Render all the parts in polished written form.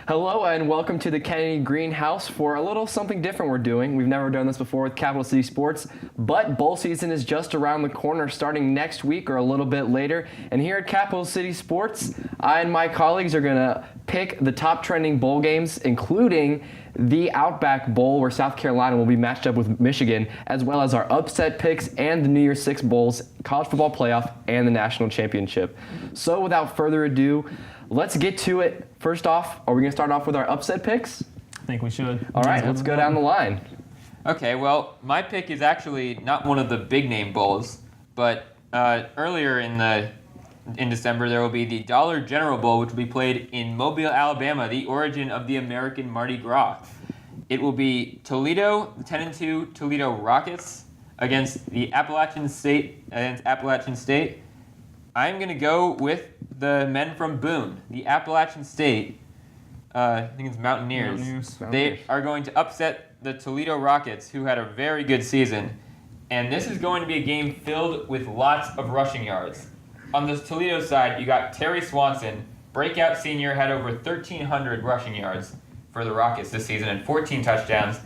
Hello and welcome to the Kennedy Greenhouse for a little something different we're doing. We've never done this before with Capital City Sports, but bowl season is just around the corner starting next week or a little bit later. And here at Capital City Sports, I and my colleagues are going to pick the top trending bowl games, including the Outback Bowl where South Carolina will be matched up with Michigan, as well as our upset picks and the New Year's Six Bowls, college football playoff, and the national championship. So without further ado, let's get to it. First off, are we going to start off with our upset picks? I think we should. All right, let's go down the line. Okay, well, my pick is actually not one of the big name bowls, but earlier in December there will be the Dollar General Bowl, which will be played in Mobile, Alabama, the origin of the American Mardi Gras. It will be Toledo, the 10-2 Toledo Rockets against the Appalachian State. I'm going to go with the men from Boone, the Appalachian State. I think it's Mountaineers. They are going to upset the Toledo Rockets, who had a very good season. And this is going to be a game filled with lots of rushing yards. On the Toledo side, you got Terry Swanson, breakout senior, had over 1,300 rushing yards for the Rockets this season and 14 touchdowns.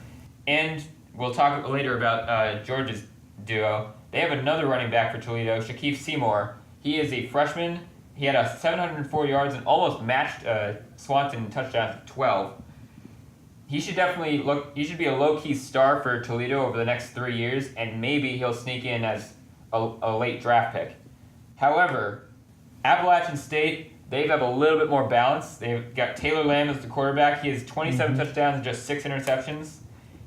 And we'll talk later about Georgia's duo. They have another running back for Toledo, Shaquille Seymour. He is a freshman. He had 704 yards and almost matched Swanson in touchdowns with 12. He should be a low-key star for Toledo over the next 3 years, and maybe he'll sneak in as a late draft pick. However, Appalachian State, they have a little bit more balance. They've got Taylor Lamb as the quarterback. He has 27 touchdowns and just 6 interceptions.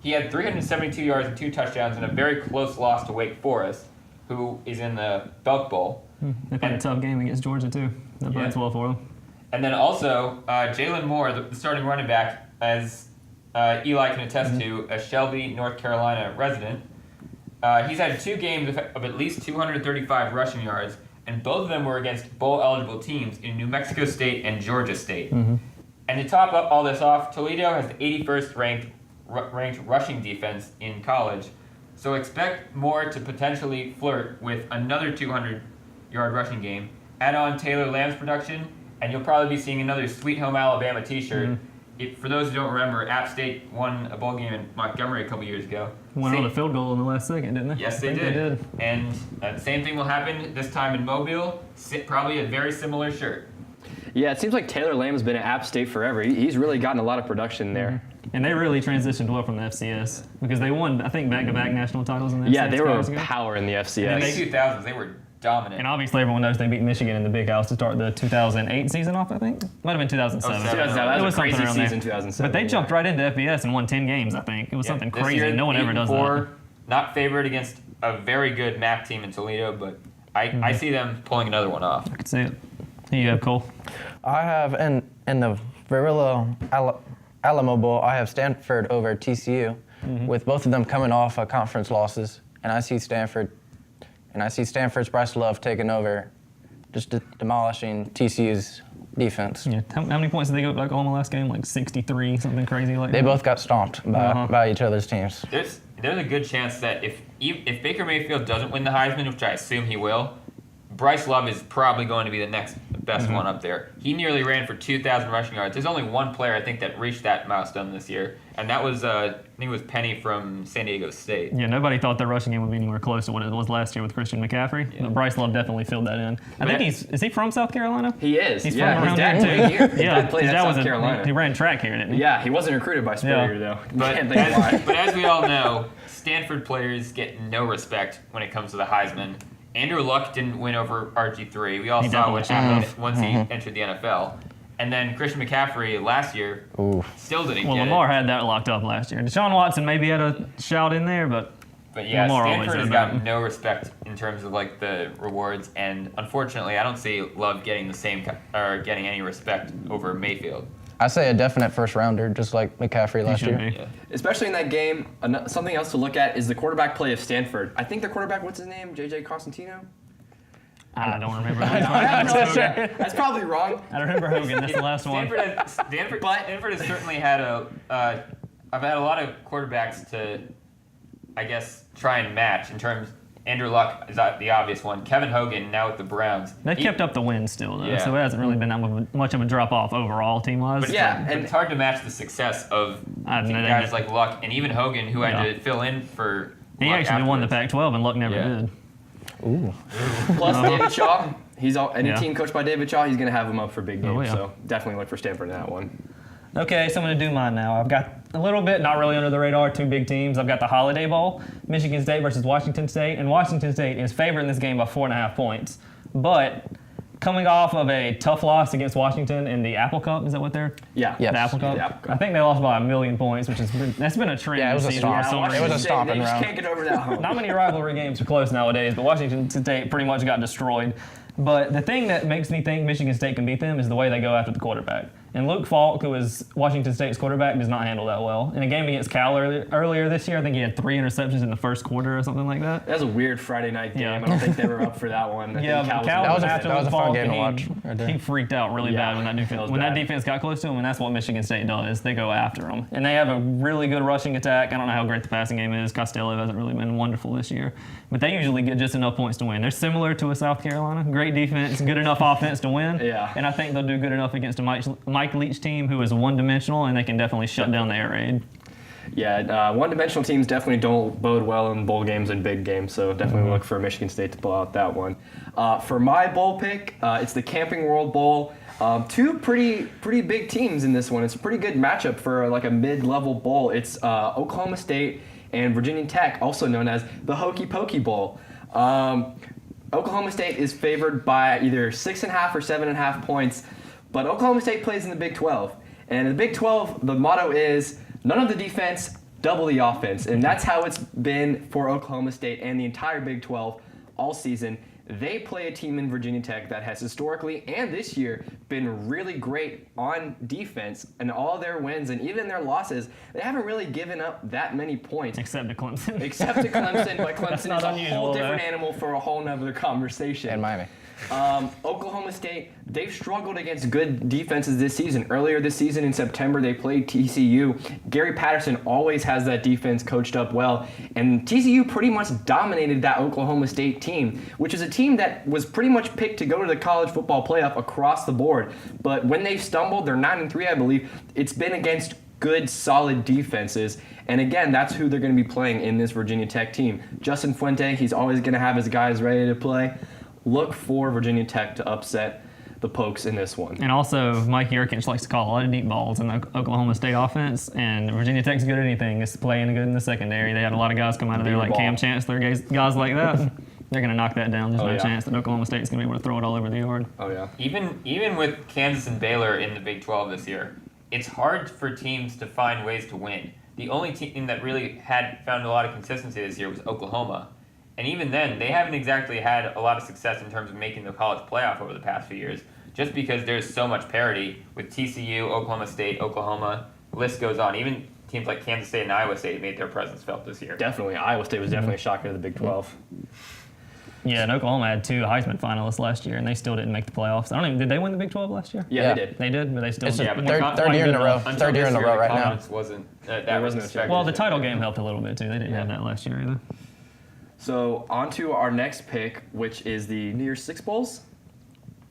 He had 372 yards and 2 touchdowns in a very close loss to Wake Forest, who is in the Belk Bowl. They played a tough game against Georgia, too. That bodes well for them. And then also, Jalen Moore, the starting running back, as Eli can attest to, a Shelby, North Carolina resident. He's had 2 games of at least 235 rushing yards, and both of them were against bowl-eligible teams in New Mexico State and Georgia State. And to top up all this off, Toledo has the 81st ranked rushing defense in college, so expect Moore to potentially flirt with another 200-yard rushing game. Add on Taylor Lamb's production, and you'll probably be seeing another Sweet Home Alabama t-shirt. For those who don't remember, App State won a bowl game in Montgomery a couple years ago. Won on a field goal in the last second, didn't they? Yes, they did. And the same thing will happen this time in Mobile. Probably a very similar shirt. Yeah, it seems like Taylor Lamb has been at App State forever. He's really gotten a lot of production there. And they really transitioned well from the FCS because they won, I think, back-to-back national titles in the FCS. Yeah, they were a power in the FCS. In the 2000s, they were dominant. And obviously everyone knows they beat Michigan in the Big House to start the 2008 season off, I think. Might have been 2007. 2007. That was a crazy season, 2007. But they jumped right into FBS and won 10 games, I think. It was something crazy. No one ever does that. Not favored against a very good MAC team in Toledo, but I see them pulling another one off. I could see it. Who you have, Cole? I have, in the Varillo Alamo Bowl, I have Stanford over TCU, with both of them coming off conference losses, and I see Stanford's Bryce Love taking over, just demolishing TCU's defense. Yeah. How many points did they go like on the last game? Like 63, something crazy like that? They both got stomped by each other's teams. There's a good chance that if Baker Mayfield doesn't win the Heisman, which I assume he will, Bryce Love is probably going to be the next best one up there. He nearly ran for 2,000 rushing yards. There's only one player, I think, that reached that milestone this year, and that was, I think it was Penny from San Diego State. Yeah, nobody thought their rushing game would be anywhere close to what it was last year with Christian McCaffrey. Yeah. But Bryce Love definitely filled that in. I think is he from South Carolina? He is. He's from around here, too. His dad played at South Carolina. He ran track here, didn't he? Yeah, he wasn't recruited by Spurrier, though. But as we all know, Stanford players get no respect when it comes to the Heisman. Andrew Luck didn't win over RG3. We all saw what happened once he entered the NFL. And then Christian McCaffrey last year still didn't get it. Well, Lamar had that locked up last year. Deshaun Watson maybe had a shout in there, but yeah, Lamar Stanford has gotten no respect in terms of like the rewards, and unfortunately, I don't see Love getting the same or getting any respect over Mayfield. I say a definite first rounder, just like McCaffrey last year. Yeah. Especially in that game, something else to look at is the quarterback play of Stanford. I think the quarterback, what's his name? JJ Constantino? I don't remember. That's probably wrong. I remember Hogan. That's the last one. Stanford has certainly had I've had a lot of quarterbacks to, I guess, try and match in terms Andrew Luck is the obvious one. Kevin Hogan now with the Browns. They kept up the win still, though, Yeah. so it hasn't really been that much of a drop-off overall team-wise. But and it's hard to match the success of I know guys that- like Luck and even Hogan, who had Yeah. to fill in for He Luck actually won the afterwards. Pac-12, and Luck never Yeah. did. Ooh. Plus David Shaw. Any Yeah. team coached by David Shaw, he's going to have him up for big games. Oh, yeah. So definitely look for Stanford in that one. Okay, so I'm going to do mine now. I've got a little bit, not really under the radar, two big teams. I've got the Holiday Bowl, Michigan State versus Washington State, and Washington State is favored in this game by 4.5 points. But coming off of a tough loss against Washington in the Apple Cup, is that what they're? Yeah. Yes. The Apple Cup? The Apple Cup. I think they lost by 1,000,000 points, that's been a trend Yeah, it was this a season. stomp. for some It was a reason. stomping They just round. can't get over that hump. Not many rivalry games are close nowadays, but Washington State pretty much got destroyed. But the thing that makes me think Michigan State can beat them is the way they go after the quarterback. And Luke Falk, who is Washington State's quarterback, does not handle that well. In a game against Cal earlier this year, I think he had 3 interceptions in the first quarter or something like that. That was a weird Friday night game. Yeah. I don't think they were up for that one. I Yeah, think but was Cal That was was a- after that was Luke a fun Falk, game and to watch right there. he freaked out really Yeah, bad when that was that bad. defense got close to him, and that's what Michigan State does. They go after them. And they have a really good rushing attack. I don't know how great the passing game is. Costello hasn't really been wonderful this year. But they usually get just enough points to win. They're similar to a South Carolina. Great defense, good enough offense to win. Yeah. And I think they'll do good enough against a Mike Leach team who is one-dimensional, and they can definitely shut down the air raid. Yeah, one-dimensional teams definitely don't bode well in bowl games and big games, so definitely look for Michigan State to pull out that one. For my bowl pick, it's the Camping World Bowl. Two pretty big teams in this one. It's a pretty good matchup for like a mid-level bowl. It's Oklahoma State and Virginia Tech, also known as the Hokey Pokey Bowl. Oklahoma State is favored by either 6.5 or 7.5 points, but Oklahoma State plays in the Big 12. And in the Big 12, the motto is none of the defense, double the offense. And that's how it's been for Oklahoma State and the entire Big 12 all season. They play a team in Virginia Tech that has historically and this year been really great on defense, and all their wins and even their losses, they haven't really given up that many points. Except to Clemson. Except to Clemson, but Clemson not is a unusual, whole different though. animal for a whole nother conversation. And Miami. Oklahoma State, they've struggled against good defenses this season. Earlier this season in September, they played TCU. Gary Patterson always has that defense coached up well, and TCU pretty much dominated that Oklahoma State team, which is a team that was pretty much picked to go to the college football playoff across the board. But when they've stumbled, they're 9-3, I believe, it's been against good, solid defenses. And again, that's who they're going to be playing in this Virginia Tech team. Justin Fuente, he's always going to have his guys ready to play. Look for Virginia Tech to upset the Pokes in this one. And also, Mike Yurkich likes to call a lot of deep balls in the Oklahoma State offense, and Virginia Tech's good at anything. It's playing good in the secondary. They had a lot of guys come out of there Beaver like ball. Cam Chancellor, guys like that. They're going to knock that down. There's Oh, no yeah. chance that Oklahoma State's going to be able to throw it all over the yard. Oh, yeah. Even with Kansas and Baylor in the Big 12 this year, it's hard for teams to find ways to win. The only team that really had found a lot of consistency this year was Oklahoma. And even then, they haven't exactly had a lot of success in terms of making the college playoff over the past few years, just because there's so much parity with TCU, Oklahoma State, Oklahoma, the list goes on. Even teams like Kansas State and Iowa State made their presence felt this year. Definitely. Iowa State was definitely a shocker to the Big 12. Yeah, and Oklahoma had 2 Heisman finalists last year, and they still didn't make the playoffs. Did they win the Big 12 last year? Yeah, Yeah. they did. They did, but they still It's didn't. a but third- not third quite year in good a row. enough. Until Third year this in a year, row the right now. confidence wasn't that There was wasn't a expected. Well, the title game helped a little bit, too. They didn't have that last year either. So on to our next pick, which is the New Year's Six Bowls.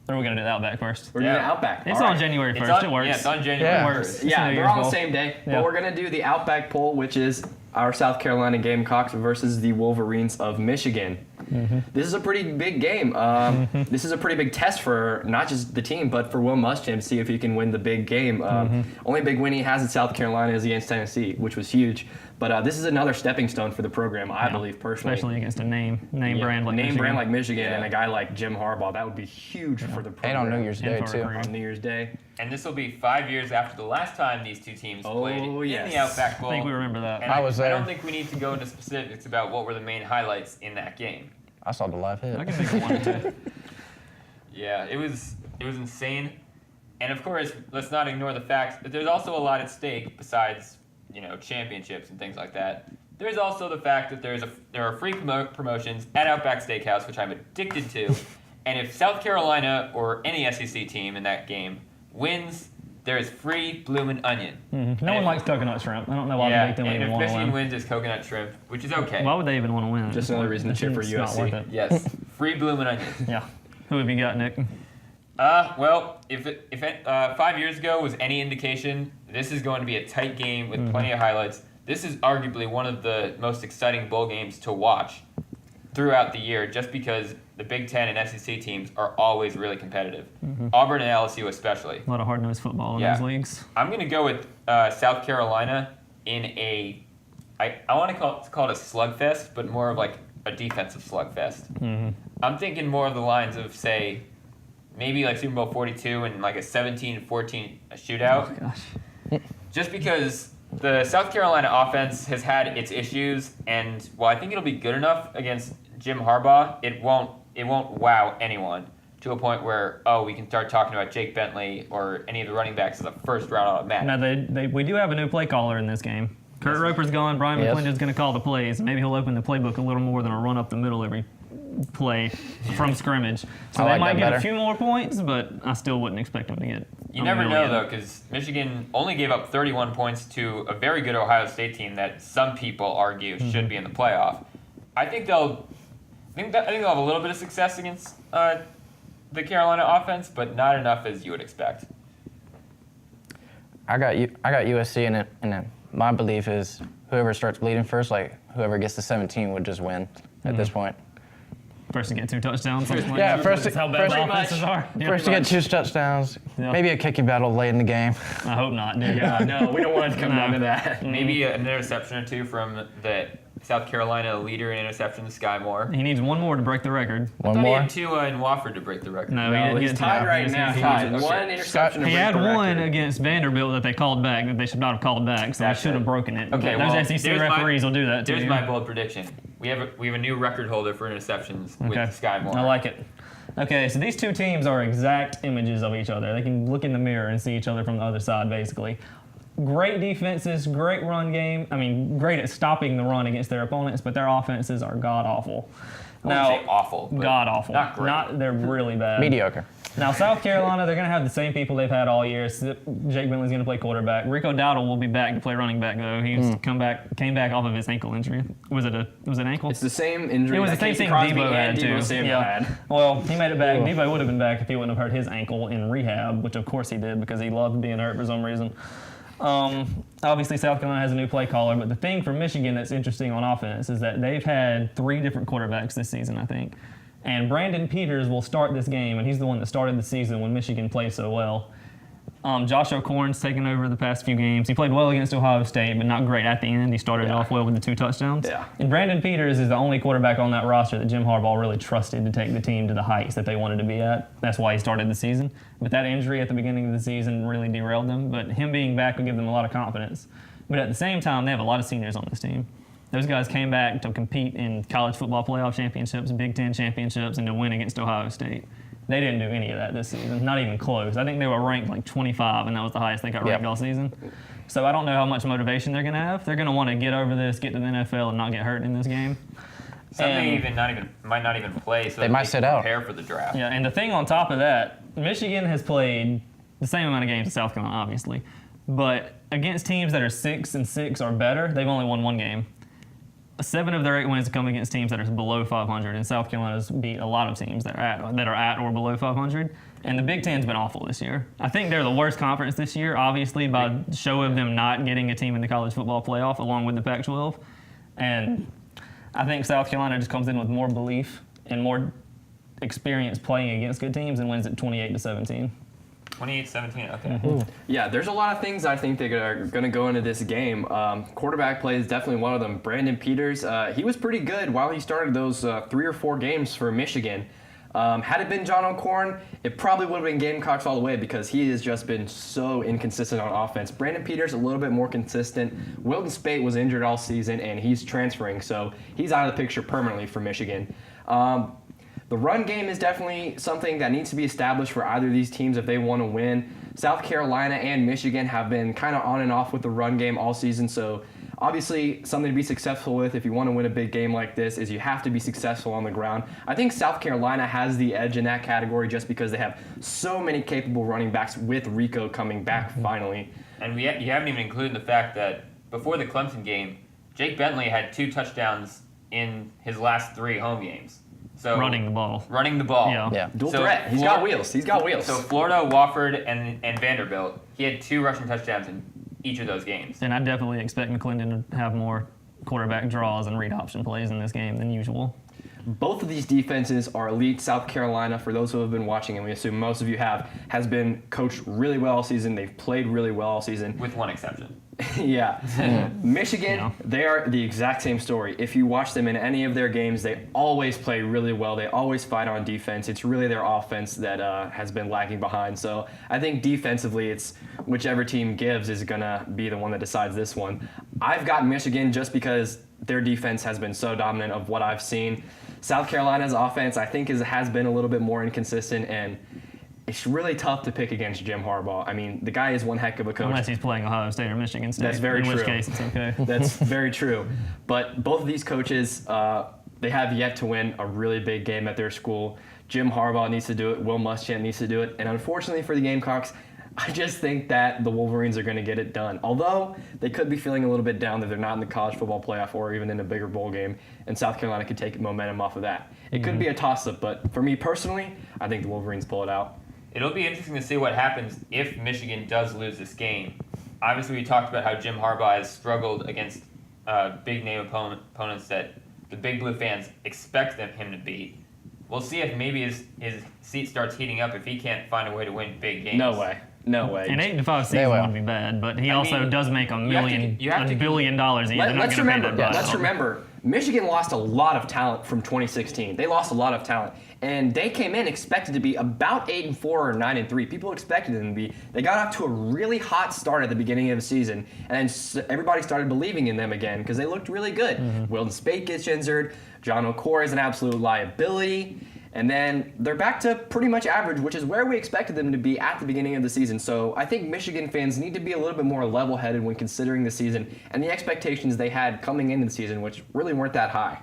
Or we're going to do the Outback first. We're doing Yeah. Outback. It's All on right. January 1st. It's on, It works. Yeah, it's on January Yeah. 1st. It's Yeah, New they're Year's on the Bowl. same day, Yeah. but we're going to do the Outback poll, which is our South Carolina Gamecocks versus the Wolverines of Michigan. This is a pretty big game. This is a pretty big test for not just the team, but for Will Muschamp to see if he can win the big game. Only big win he has in South Carolina is against Tennessee, which was huge. But this is another stepping stone for the program, I believe, personally. Especially against a name Yeah, brand like name Michigan. brand like Michigan Yeah. and a guy like Jim Harbaugh. That would be huge for the program. And on New Year's Day, And for too. recruiting. On New Year's Day. And this will be 5 years after the last time these two teams Oh, played in yes. the Outback Bowl. I think we remember that. And I was I there. don't think we need to go into specifics about what were the main highlights in that game. I saw the live hit. I can think of one or two. Yeah, it was insane. And of course, let's not ignore the fact that there's also a lot at stake besides, championships and things like that. There's also the fact that there are free promotions at Outback Steakhouse, which I'm addicted to. And if South Carolina or any SEC team in that game wins, there's free bloomin' onion. No one likes coconut shrimp. I don't know why Yeah, the Big Ten would and even if want to Michigan win. wins, it's coconut shrimp, which is okay. Why would they even want to win? Just another reason to cheer for It's not USC. worth it. Yes, free bloomin' onion. Yeah. Who have you got, Nick? Well, if 5 years ago was any indication, this is going to be a tight game with plenty of highlights. This is arguably one of the most exciting bowl games to watch throughout the year, just because the Big Ten and SEC teams are always really competitive. Auburn and LSU especially. A lot of hard-nosed football in Yeah. those leagues. I'm going to go with South Carolina in I want to call it a slugfest, but more of like a defensive slugfest. I'm thinking more of the lines of, say, maybe like Super Bowl 42 and like a 17-14 shootout. Oh, gosh. Just because the South Carolina offense has had its issues, and while I think it'll be good enough against Jim Harbaugh, it won't wow anyone to a point where, we can start talking about Jake Bentley or any of the running backs as a first round automatic. Now, we do have a new play caller in this game. Kurt Roper's gone. Brian Yes. McClendon's going to call the plays. Maybe he'll open the playbook a little more than a run up the middle every play from scrimmage. So I they like might that get better. a few more points, but I still wouldn't expect them to get. You never know, though, because Michigan only gave up 31 points to a very good Ohio State team that some people argue should be in the playoff. I think they'll have a little bit of success against the Carolina offense, but not enough as you would expect. I got USC in it, and then my belief is whoever starts bleeding first, like whoever gets to 17 would just win at this point. First to get 2 touchdowns. something like Yeah, that. first That's to- how bad first the to- offenses are. Yeah. First to get 2 touchdowns, Yeah. maybe a kicking battle late in the game. I hope not, dude. Yeah, no, we don't want it to come down to that. Maybe an interception or two from the South Carolina leader in interception, Sky Moore. He needs one more to break the record. One He more. had 2 in Wofford to break the record. No, he No, didn't he's get tied two. right now. He's Tied. Okay. One interception. to He break had the one record. against Vanderbilt that they called back that they should not have called back, so That's they should have it. broken it. Okay, Those well, SEC there's referees will do that to There's you. my bold prediction. We have a new record holder for interceptions with Sky Moore. I like it. Okay, so these two teams are exact images of each other. They can look in the mirror and see each other from the other side, basically. Great defenses, great run game. I mean, great at stopping the run against their opponents, but their offenses are god-awful. I wouldn't say awful, but God-awful. not great. They're really bad. Mediocre. Now, South Carolina, they're going to have the same people they've had all year. Jake Bentley's going to play quarterback. Rico Dowdle will be back to play running back, though. He's came back off of his ankle injury. Was it an ankle? It's the same injury. It was the that same Casey thing Crosby Debo had, and too. Debo Samuel had. Well, he made it back. Debo would have been back if he wouldn't have hurt his ankle in rehab, which of course he did because he loved being hurt for some reason. Obviously, South Carolina has a new play caller, but the thing for Michigan that's interesting on offense is that they've had 3 different quarterbacks this season, I think. And Brandon Peters will start this game, and he's the one that started the season when Michigan played so well. Josh O'Corn's taken over the past few games. He played well against Ohio State, but not great at the end. He started off well with the 2 touchdowns. Yeah. And Brandon Peters is the only quarterback on that roster that Jim Harbaugh really trusted to take the team to the heights that they wanted to be at. That's why he started the season. But that injury at the beginning of the season really derailed them. But him being back would give them a lot of confidence. But at the same time, they have a lot of seniors on this team. Those guys came back to compete in college football playoff championships, Big Ten championships, and to win against Ohio State. They didn't do any of that this season, not even close. I think they were ranked like 25, and that was the highest they got ranked all season. So I don't know how much motivation they're going to have. They're going to want to get over this, get to the NFL, and not get hurt in this game. Some may And- might not even play, so They that might can sit out. prepare for the draft. Yeah, and the thing on top of that, Michigan has played the same amount of games as South Carolina, obviously. But against teams that are 6-6 or better, they've only won 1 game. 7 of their 8 wins have come against teams that are below 500, and South Carolina's beat a lot of teams that are at or below 500. And the Big Ten's been awful this year. I think they're the worst conference this year, obviously, by show of them not getting a team in the college football playoff along with the Pac-12. And I think South Carolina just comes in with more belief and more experience playing against good teams and wins at 28-17. 28-17, okay. Yeah, there's a lot of things I think that are going to go into this game. Quarterback play is definitely one of them. Brandon Peters, he was pretty good while he started those 3 or 4 games for Michigan. Had it been John O'Corn, it probably would have been Gamecocks all the way because he has just been so inconsistent on offense. Brandon Peters, a little bit more consistent. Wilton Spate was injured all season, and he's transferring, so he's out of the picture permanently for Michigan. The run game is definitely something that needs to be established for either of these teams if they want to win. South Carolina and Michigan have been kind of on and off with the run game all season, so Obviously, something to be successful with if you want to win a big game like this is you have to be successful on the ground. I think South Carolina has the edge in that category just because they have so many capable running backs with Rico coming back finally. And you haven't even included the fact that before the Clemson game, Jake Bentley had 2 touchdowns in his last 3 home games. So Running the ball. Yeah. Dual threat. He's got wheels. So Florida, Wofford, and Vanderbilt, he had 2 rushing touchdowns in each of those games. And I definitely expect McClendon to have more quarterback draws and read option plays in this game than usual. Both of these defenses are elite. South Carolina, for those who have been watching, and we assume most of you have, has been coached really well all season. They've played really well all season. With one exception. Yeah. Michigan, Yeah. they are the exact same story. If you watch them in any of their games, they always play really well. They always fight on defense. It's really their offense that has been lagging behind. So I think defensively, it's whichever team gives is going to be the one that decides this one. I've got Michigan just because their defense has been so dominant of what I've seen. South Carolina's offense, I think, has been a little bit more inconsistent, and it's really tough to pick against Jim Harbaugh. I mean, the guy is one heck of a coach. Unless he's playing Ohio State or Michigan State. That's very in true. which case it's okay. That's very true. But both of these coaches, they have yet to win a really big game at their school. Jim Harbaugh needs to do it. Will Muschamp needs to do it. And unfortunately for the Gamecocks, I just think that the Wolverines are going to get it done. Although they could be feeling a little bit down that they're not in the college football playoff or even in a bigger bowl game, and South Carolina could take momentum off of that. It could be a toss-up, but for me personally, I think the Wolverines pull it out. It'll be interesting to see what happens if Michigan does lose this game. Obviously, we talked about how Jim Harbaugh has struggled against big-name opponents that the Big Blue fans expect him to beat. We'll see if maybe his seat starts heating up if he can't find a way to win big games. No way. No way. An 8-5 season wouldn't be bad, but he also does make $1 billion a year. They're not Let's gonna pay remember. that Let's much. remember. Michigan lost a lot of talent from 2016. They lost a lot of talent, and they came in expected to be about 8-4 or 9-3. People expected them to be. They got off to a really hot start at the beginning of the season, and then everybody started believing in them again because they looked really good. Wilton Spate gets injured. John O'Core is an absolute liability. And then they're back to pretty much average, which is where we expected them to be at the beginning of the season. So I think Michigan fans need to be a little bit more level-headed when considering the season and the expectations they had coming into the season, which really weren't that high.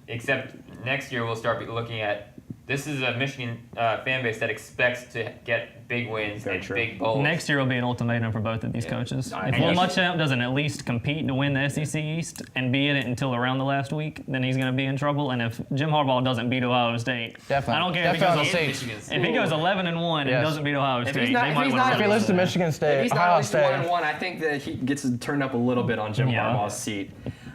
Except next year we'll start looking at, this is a Michigan fan base that expects to get big wins and big bowls. Next year will be an ultimatum for both of these coaches. If Will Muschamp doesn't at least compete to win the SEC East and be in it until around the last week, then he's going to be in trouble. And if Jim Harbaugh doesn't beat Ohio State, Definitely. I don't care if he goes 11-1 and Yes. doesn't beat Ohio State, he's not- they if might he's win. not- If he loses to Michigan If State, he's not at Ohio least State. 1-1, I think that he gets turned up a little bit on Jim Harbaugh's seat.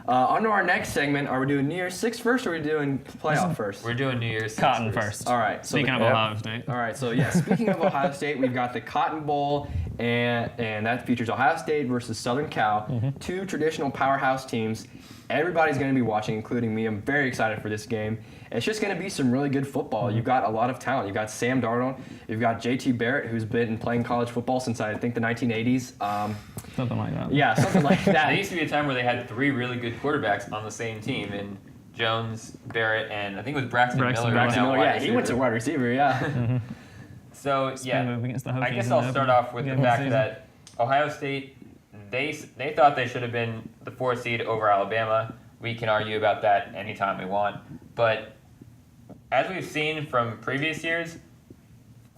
On to our next segment. Are we doing New Year's Six first, or are we doing playoff first? We're doing New Year's Six Cotton first. All right. So Speaking of Ohio State. All right, so yeah, speaking of Ohio State, we've got the Cotton Bowl, and that features Ohio State versus Southern Cal, 2 traditional powerhouse teams. Everybody's going to be watching, including me. I'm very excited for this game. It's just going to be some really good football. You've got a lot of talent. You've got Sam Darnold. You've got J.T. Barrett, who's been playing college football since I think the 1980s. Something like that. Yeah, something like There that. used to be a time where they had 3 really good quarterbacks on the same team, and Jones, Barrett, and I think it was Braxton Miller. Braxton now Miller, wide yeah, he went to receiver. wide receiver, yeah. So Spin move against the I Hokies guess in I'll the start opening off with the game of fact season. that Ohio State, they thought they should have been the 4th seed over Alabama. We can argue about that anytime we want, but as we've seen from previous years,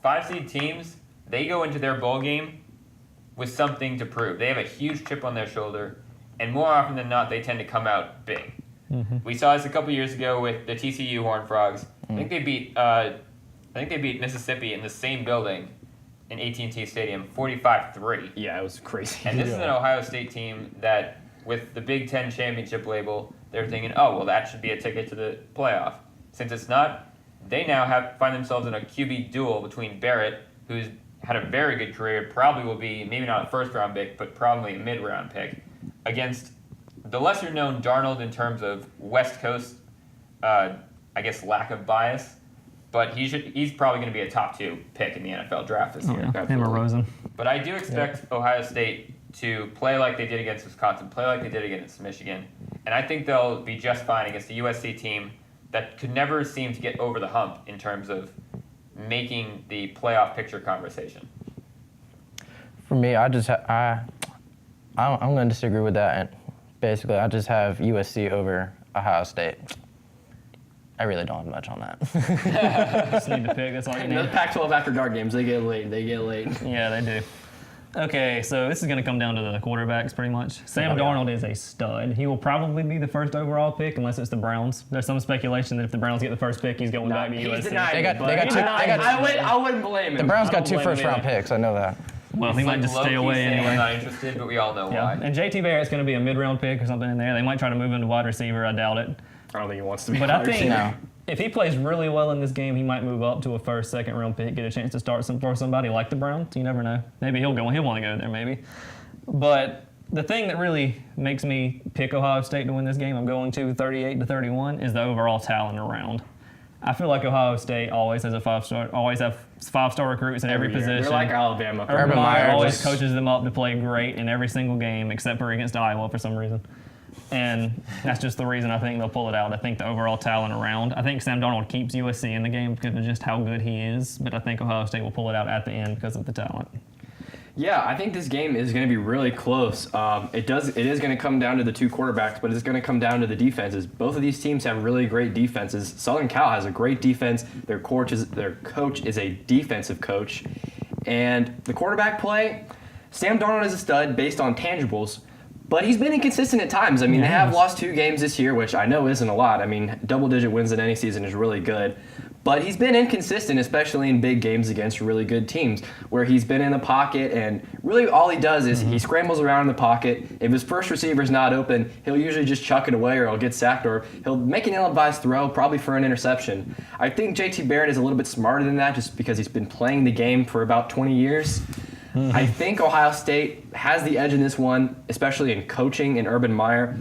5-seed teams, they go into their bowl game with something to prove. They have a huge chip on their shoulder, and more often than not, they tend to come out big. We saw this a couple years ago with the TCU Horned Frogs. I think they beat Mississippi in the same building in AT&T Stadium, 45-3. Yeah, it was crazy. And this is an Ohio State team that, with the Big Ten championship label, they're thinking, oh, well, that should be a ticket to the playoff. Since it's not, they now find themselves in a QB duel between Barrett, who's had a very good career, probably will be maybe not a first-round pick, but probably a mid-round pick, against the lesser-known Darnold in terms of West Coast, I guess, lack of bias. But he's probably going to be a top 2 pick in the NFL draft this year. Yeah, him or Rosen. But I do expect Ohio State to play like they did against Wisconsin, play like they did against Michigan. And I think they'll be just fine against a USC team that could never seem to get over the hump in terms of making the playoff picture conversation. For me, I'm going to disagree with that. And Basically, I just have USC over Ohio State. I really don't have much on that. Just need to pick. That's all you And those need. Pac-12 after dark games, they get late. Yeah, they do. Okay, so this is going to come down to the quarterbacks pretty much. Sam Darnold is a stud. He will probably be the first overall pick unless it's the Browns. There's some speculation that if the Browns get the first pick, he's going back to He's USC. denied They got- it, they but got he's two- denied they got- it. I wouldn't blame him. The Browns I got don't 2 blame him first-round either. picks. I know that. Well, he He's might like just low-key stay away saying anyway. I'm not interested, but we all know Yeah, why. and JT Barrett's going to be a mid-round pick or something in there. They might try to move him to wide receiver. I doubt it. I don't think he wants to be. But I wide think receiver. No. if he plays really well in this game, he might move up to a first, second round pick, get a chance to start for somebody like the Browns. You never know. Maybe he'll want to go there, maybe. But the thing that really makes me pick Ohio State to win this game, I'm going to 38-31, is the overall talent around. I feel like Ohio State always has five-star recruits in every year. position. They're like Alabama. Urban Meyer Meyer always just- coaches them up to play great in every single game except for against Iowa for some reason. And that's just the reason I think they'll pull it out. I think the overall talent around. I think Sam Darnold keeps USC in the game because of just how good he is, but I think Ohio State will pull it out at the end because of the talent. Yeah, I think this game is going to be really close. It is going to come down to the two quarterbacks, but it's going to come down to the defenses. Both of these teams have really great defenses. Southern Cal has a great defense. Their coach is a defensive coach, and the quarterback play. Sam Darnold is a stud based on tangibles, but he's been inconsistent at times. I mean, they have lost 2 games this year, which I know isn't a lot. I mean, double-digit wins in any season is really good. But he's been inconsistent, especially in big games against really good teams, where he's been in the pocket, and really all he does is he scrambles around in the pocket. If his first receiver's not open, he'll usually just chuck it away, or he'll get sacked, or he'll make an ill-advised throw, probably for an interception. I think JT Barrett is a little bit smarter than that, just because he's been playing the game for about 20 years. I think Ohio State has the edge in this one, especially in coaching and Urban Meyer.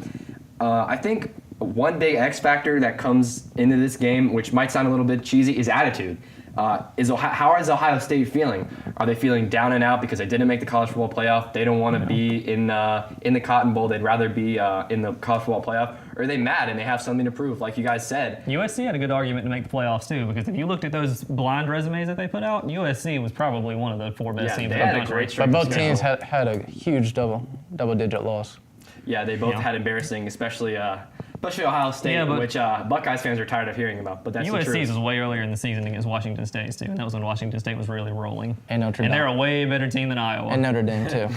I think one big X factor that comes into this game, which might sound a little bit cheesy, is attitude. How is Ohio State feeling? Are they feeling down and out because they didn't make the college football playoff? They don't want to be in the Cotton Bowl. They'd rather be in the college football playoff. Or are they mad and they have something to prove, like you guys said? USC had a good argument to make the playoffs too, because if you looked at those blind resumes that they put out, USC was probably one of the 4 best teams they in the had a country. great But strength both of teams schedule. had a huge double-digit loss. Yeah, they both had embarrassing, especially Ohio State, Yeah, but- which Buckeyes fans are tired of hearing about. But that's the truth. USC's was way earlier in the season against Washington State too, and that was when Washington State was really rolling. And Notre And Dame. they're a way better team than Iowa. And Notre Dame, too.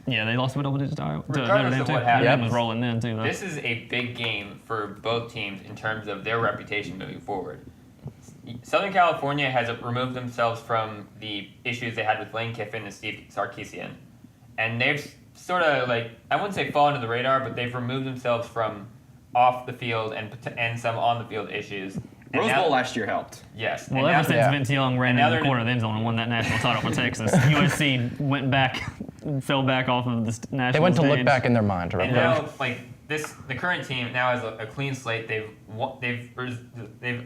Yeah, they lost by double digits to Iowa. To Regardless Notre Dame of too. what Notre Dame happens, was rolling then too, though. This is a big game for both teams in terms of their reputation moving forward. Southern California has removed themselves from the issues they had with Lane Kiffin and Steve Sarkisian. And they've sort of, I wouldn't say fallen to the radar, but they've removed themselves from off the field and some on the field issues. And Rose now- Bowl last year helped. Yes. Well, and now ever since Yeah. Vince Young ran And now in the they're- corner of the end zone and won that national title for Texas, USC went back, fell back off of the national They went to look stage. back in their mind, right? And now, the current team now has a clean slate. They've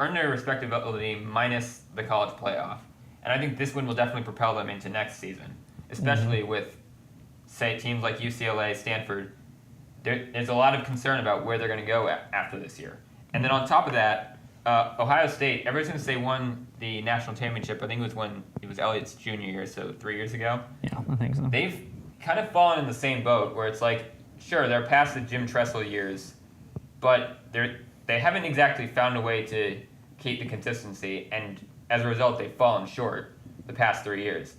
earned their respectability minus the college playoff, and I think this win will definitely propel them into next season, especially with, say, teams like UCLA, Stanford. There's a lot of concern about where they're going to go after this year, and then on top of that, Ohio State. Ever since they won the national championship, I think it was when it was Elliott's junior year, so 3 years ago. Yeah, I think so. They've kind of fallen in the same boat where it's like, sure, they're past the Jim Tressel years, but they haven't exactly found a way to keep the consistency, and as a result, they've fallen short the past 3 years.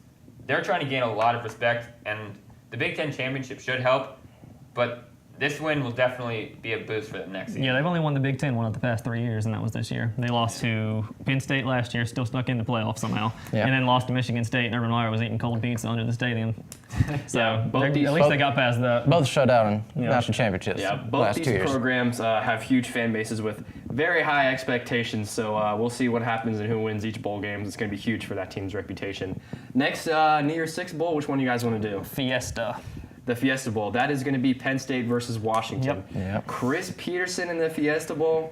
They're trying to gain a lot of respect, and the Big Ten championship should help, but this win will definitely be a boost for them next season. Yeah, they've only won the Big Ten one of the past 3 years, and that was this year. They lost to Penn State last year, still stuck in the playoffs somehow, Yeah. and then lost to Michigan State, and Urban Meyer was eating cold pizza under the stadium. So Yeah, both at these- least they got past that. Both shut out in Yeah. national championships Yeah, the both last these 2 years. programs have huge fan bases with very high expectations. So we'll see what happens and who wins each bowl game. It's going to be huge for that team's reputation. Next, New Year's Six Bowl. Which one do you guys want to do? Fiesta. The Fiesta Bowl. That is going to be Penn State versus Washington. Yep. Chris Peterson in the Fiesta Bowl.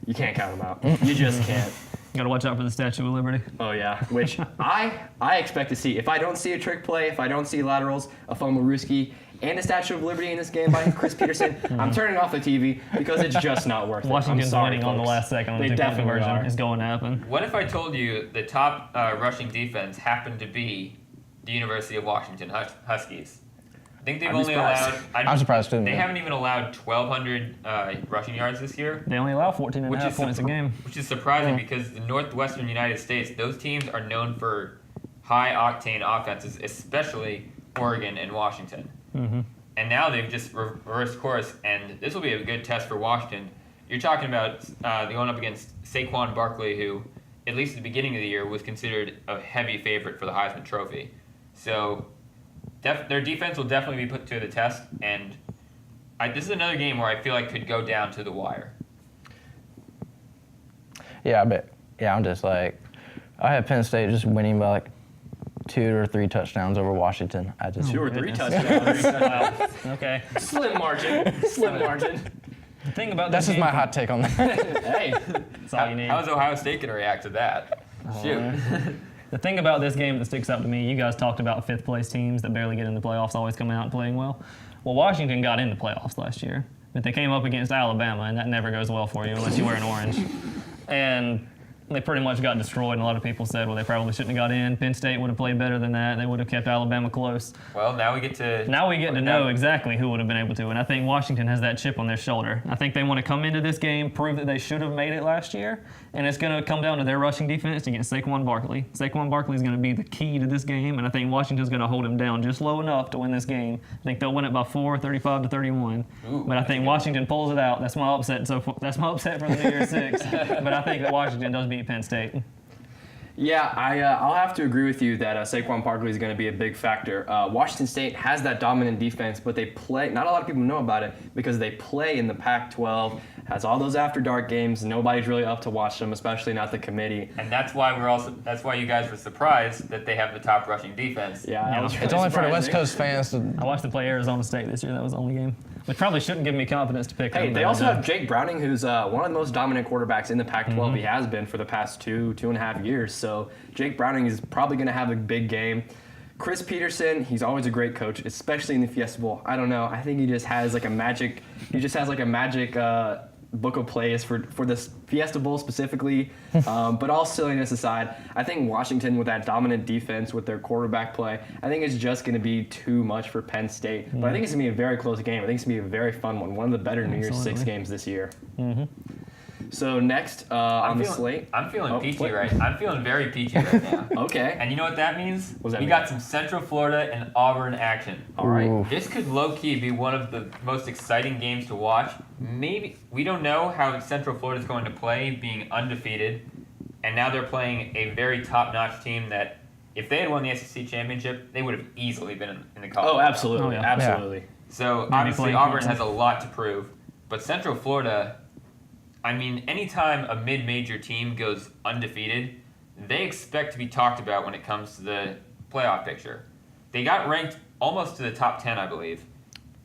You can't count him out. You just can't. Got to watch out for the Statue of Liberty. Oh yeah, which I expect to see. If I don't see a trick play, if I don't see laterals, a fumble rooski, and a Statue of Liberty in this game by Chris Peterson, I'm turning off the TV because it's just not worth it. Washington's I'm sorry, winning on the folks. last second on They the two-point definitely conversion. are. It's going to happen. What if I told you the top rushing defense happened to be the University of Washington Huskies? I think they've I'd be only surprised. allowed. I'm surprised too. They man. haven't even allowed 1,200 rushing yards this year, They only allow 14 and a half points a game. which is surprising because the Northwestern United States, those teams are known for high-octane offenses, especially Oregon and Washington. And now they've just reversed course, and this will be a good test for Washington. You're talking about going up against Saquon Barkley, who, at least at the beginning of the year, was considered a heavy favorite for the Heisman Trophy. So their defense will definitely be put to the test, and this is another game where I feel like could go down to the wire. Yeah, I bet. Yeah, I'm just like, I have Penn State just winning by like 2 or 3 touchdowns over Washington. I just 2 or 3 goodness. touchdowns. Wow. Okay. Slim margin. Slim margin. The thing about that's this just my game- hot take on that. Hey. That's all you need. How's Ohio State going to react to that? Shoot. The thing about this game that sticks out to me, you guys talked about fifth place teams that barely get in the playoffs always coming out and playing well. Well, Washington got in the playoffs last year, but they came up against Alabama, and that never goes well for you unless you wear an orange. And they pretty much got destroyed, and a lot of people said, well, they probably shouldn't have got in. Penn State would have played better than that. They would have kept Alabama close. Well, now we get to know exactly who would have been able to, and I think Washington has that chip on their shoulder. I think they want to come into this game, prove that they should have made it last year, and it's going to come down to their rushing defense against Saquon Barkley. Saquon Barkley is going to be the key to this game, and I think Washington's going to hold him down just low enough to win this game. I think they'll win it by 4, 35-31. Ooh, but I think Washington pulls it out. That's my upset. That's my upset for the New Year's Six. But I think that Washington does beat Penn State. Yeah, I'll have to agree with you that Saquon Barkley is going to be a big factor. Washington State has that dominant defense, but they play. Not a lot of people know about it because they play in the Pac-12. Has all those after dark games. Nobody's really up to watch them, especially not the committee. And that's why that's why you guys were surprised that they have the top rushing defense. Yeah, that was It's really only for the West surprising. Coast fans to. I watched them play Arizona State this year. That was the only game. Which probably shouldn't give me confidence to pick them. Hey, they but also I did. have Jake Browning, who's one of the most dominant quarterbacks in the Pac-12. He has been for the past 2.5 years. So Jake Browning is probably going to have a big game. Chris Peterson, he's always a great coach, especially in the Fiesta Bowl. I don't know. I think he just has like a magic. He just has like a magic book of plays for this Fiesta Bowl specifically. But all silliness aside, I think Washington with that dominant defense with their quarterback play, I think it's just going to be too much for Penn State. But I think it's going to be a very close game. I think it's going to be a very fun one of the better New Year's Six games this year. So next on the slate. I'm feeling Oh, peachy wait. right. I'm feeling very peachy right now. Okay. And you know what that means? What does that we mean? got some Central Florida and Auburn action. All right. Ooh. This could low-key be one of the most exciting games to watch. Maybe we don't know how Central Florida is going to play, being undefeated, and now they're playing a very top-notch team that, if they had won the SEC championship, they would have easily been in the college. Oh, absolutely. Oh, yeah. Absolutely. So Maybe obviously playing Auburn Clemson. has a lot to prove, but Central Florida, I mean, anytime a mid-major team goes undefeated, they expect to be talked about when it comes to the playoff picture. They got ranked almost to the top 10, I believe.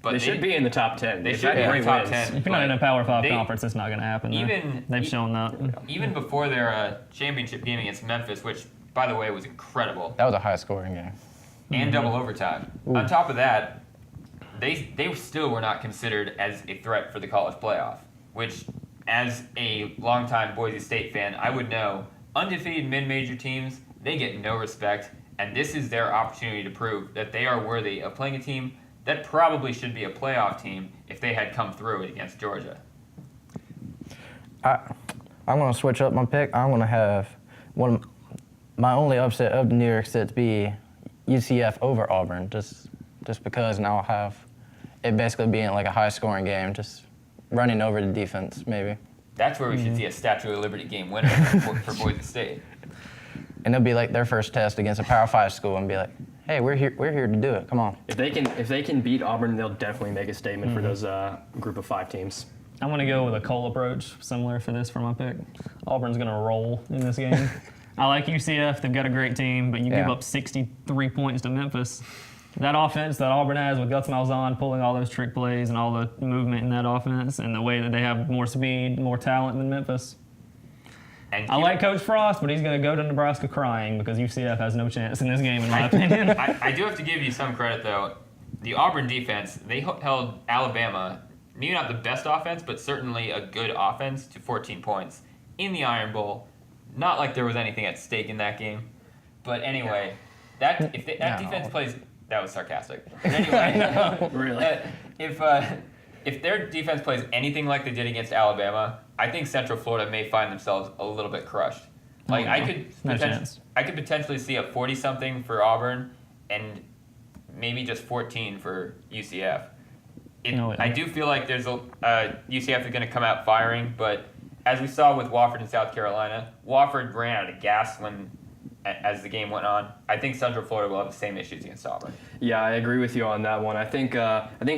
But They should be in the top 10. They They've should had be in the great top wins. 10. If you're not in a Power 5 They- conference, it's not going to happen. They've shown that. Even before their championship game against Memphis, which, by the way, was incredible, That was a high scoring game. and double overtime. On top of that, they still were not considered as a threat for the college playoff, which, as a longtime Boise State fan, I would know undefeated mid-major teams, they get no respect, and this is their opportunity to prove that they are worthy of playing a team that probably should be a playoff team if they had come through it against Georgia. I'm going to switch up my pick. I'm going to have my only upset of the New York Six be UCF over Auburn, just because now I'll have it basically being like a high-scoring game, just running over the defense maybe. That's where we should see a Statue of Liberty game winner for Boise State. And it'll be like their first test against a Power 5 school and be like, hey, we're here to do it. Come on. If they can beat Auburn, they'll definitely make a statement for those group of 5 teams. I'm going to go with a Cole approach, similar for this for my pick. Auburn's going to roll in this game. I like UCF. They've got a great team, but you give Yeah. up 63 points to Memphis. That offense that Auburn has with Gus Malzahn pulling all those trick plays and all the movement in that offense and the way that they have more speed, more talent than Memphis. And I like Coach Frost, but he's going to go to Nebraska crying because UCF has no chance in this game, in my opinion. I do have to give you some credit, though. The Auburn defense, they held Alabama, maybe not the best offense, but certainly a good offense, to 14 points in the Iron Bowl. Not like there was anything at stake in that game. But anyway, that defense plays That was sarcastic. But anyway, Really? If their defense plays anything like they did against Alabama, I think Central Florida may find themselves a little bit crushed. Like No chance. I could potentially see a 40-something for Auburn and maybe just 14 for UCF. No way. I do feel like there's UCF is going to come out firing, but as we saw with Wofford in South Carolina, Wofford ran out of gas as the game went on. I think Central Florida will have the same issues against Auburn. Yeah, I agree with you on that one. I think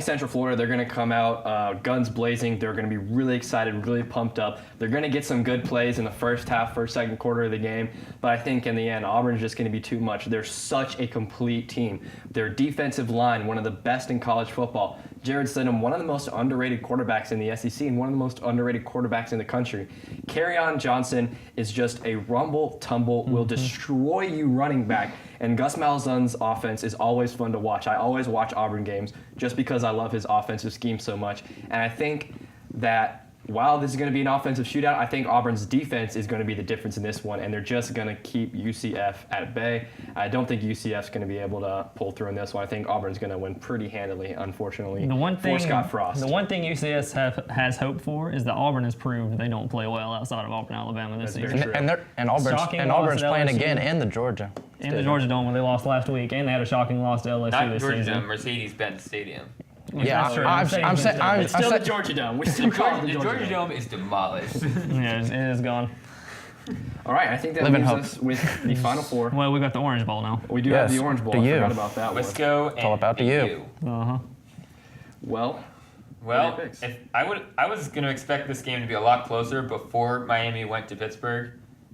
Central Florida, they're going to come out guns blazing. They're going to be really excited, really pumped up. They're going to get some good plays in the first half, second quarter of the game. But I think in the end, Auburn's just going to be too much. They're such a complete team. Their defensive line, one of the best in college football. Jared Stidham, one of the most underrated quarterbacks in the SEC and one of the most underrated quarterbacks in the country. Kerryon Johnson is just a rumble-tumble, will destroy you running back. And Gus Malzahn's offense is always fun to watch. I always watch Auburn games just because I love his offensive scheme so much. And I think that while this is going to be an offensive shootout, I think Auburn's defense is going to be the difference in this one, and they're just going to keep UCF at bay. I don't think UCF's going to be able to pull through in this one. I think Auburn's going to win pretty handily, unfortunately, for Scott Frost. The one thing UCF has hope for is that Auburn has proved they don't play well outside of Auburn, Alabama this That's season. very true. And Auburn's Shocking loss Auburn's at playing LSU. again in the Georgia. In the Georgia Dome when they lost last week, and they had a shocking loss to LSU Not this Georgia season. Dome, Mercedes-Benz Stadium. Yeah, That's true. I'm saying It's still the Georgia Dome. We still call it The the Georgia Dome is demolished. Yeah, it is gone. All right, I think that Live in leaves hope. us with the Final Four. Well, we got the Orange Bowl now. We do have Yes, the Orange Bowl. to I you. forgot about that one. Wisco and all about to you. Uh-huh. Well, Well, What are your picks? I was going to expect this game to be a lot closer before Miami went to Pittsburgh,